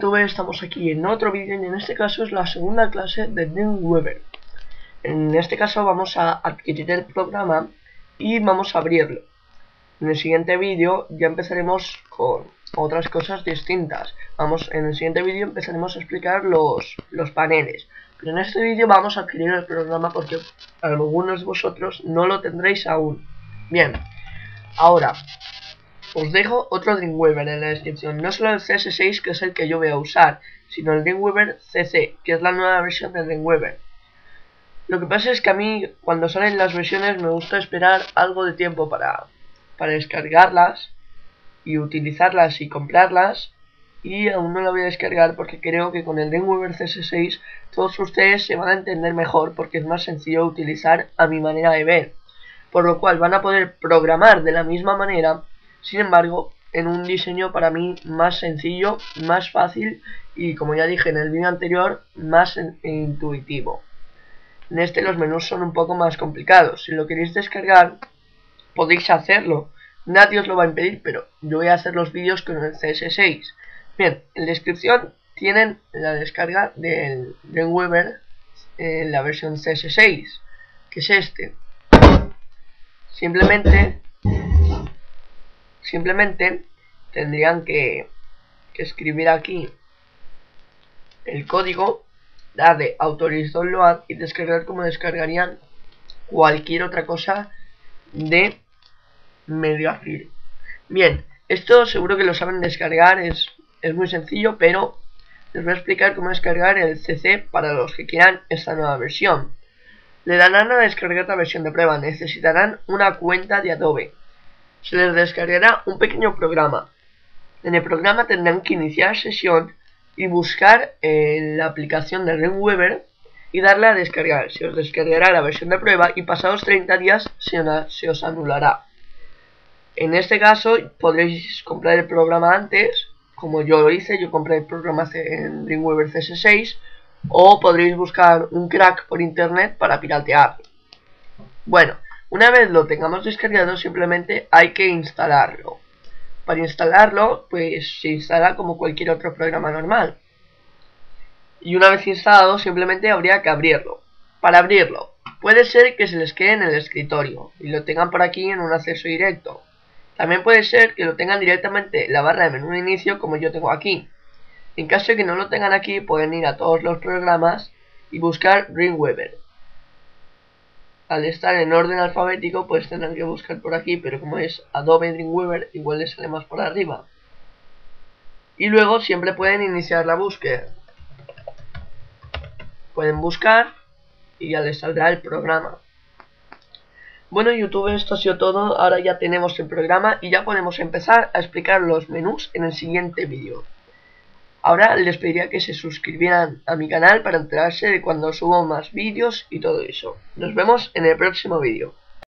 YouTube, estamos aquí en otro vídeo y en este caso es la segunda clase de Dreamweaver. En este caso vamos a adquirir el programa y vamos a abrirlo. En el siguiente vídeo ya empezaremos con otras cosas distintas. En el siguiente vídeo empezaremos a explicar los paneles. Pero en este vídeo vamos a adquirir el programa porque algunos de vosotros no lo tendréis aún. Bien, ahora os dejo otro Dreamweaver en la descripción, no solo el CS6 que es el que yo voy a usar, sino el Dreamweaver CC, que es la nueva versión de Dreamweaver. Lo que pasa es que a mí cuando salen las versiones me gusta esperar algo de tiempo para descargarlas y utilizarlas y comprarlas, y aún no la voy a descargar porque creo que con el Dreamweaver CS6 todos ustedes se van a entender mejor porque es más sencillo de utilizar a mi manera de ver, por lo cual van a poder programar de la misma manera. Sin embargo, en un diseño para mí más sencillo, más fácil y, como ya dije en el vídeo anterior, más intuitivo. En este los menús son un poco más complicados. Si lo queréis descargar, podéis hacerlo. Nadie os lo va a impedir, pero yo voy a hacer los vídeos con el CS6. Bien, en la descripción tienen la descarga del Dreamweaver en la versión CS6, que es este. Simplemente tendrían que escribir aquí el código, darle Authorize Download y descargar como descargarían cualquier otra cosa de Mediafire. Bien, esto seguro que lo saben descargar, es muy sencillo, pero les voy a explicar cómo descargar el CC para los que quieran esta nueva versión. Le darán a descargar la versión de prueba, necesitarán una cuenta de Adobe. Se les descargará un pequeño programa. En el programa tendrán que iniciar sesión y buscar la aplicación de Dreamweaver y darle a descargar. Se os descargará la versión de prueba y pasados 30 días se os anulará. En este caso podréis comprar el programa antes, como yo lo hice, yo compré el programa en Dreamweaver CS6, o podréis buscar un crack por internet para piratearlo. Bueno, una vez lo tengamos descargado simplemente hay que instalarlo. Para instalarlo pues se instala como cualquier otro programa normal. Y una vez instalado simplemente habría que abrirlo. Para abrirlo puede ser que se les quede en el escritorio y lo tengan por aquí en un acceso directo. También puede ser que lo tengan directamente en la barra de menú de inicio como yo tengo aquí. En caso de que no lo tengan aquí pueden ir a todos los programas y buscar Dreamweaver. Al estar en orden alfabético pues tendrán que buscar por aquí, pero como es Adobe Dreamweaver igual les sale más por arriba. Y luego siempre pueden iniciar la búsqueda. Pueden buscar y ya les saldrá el programa. Bueno, YouTube, esto ha sido todo. Ahora ya tenemos el programa y ya podemos empezar a explicar los menús en el siguiente vídeo. Ahora les pediría que se suscribieran a mi canal para enterarse de cuando subo más vídeos y todo eso. Nos vemos en el próximo vídeo.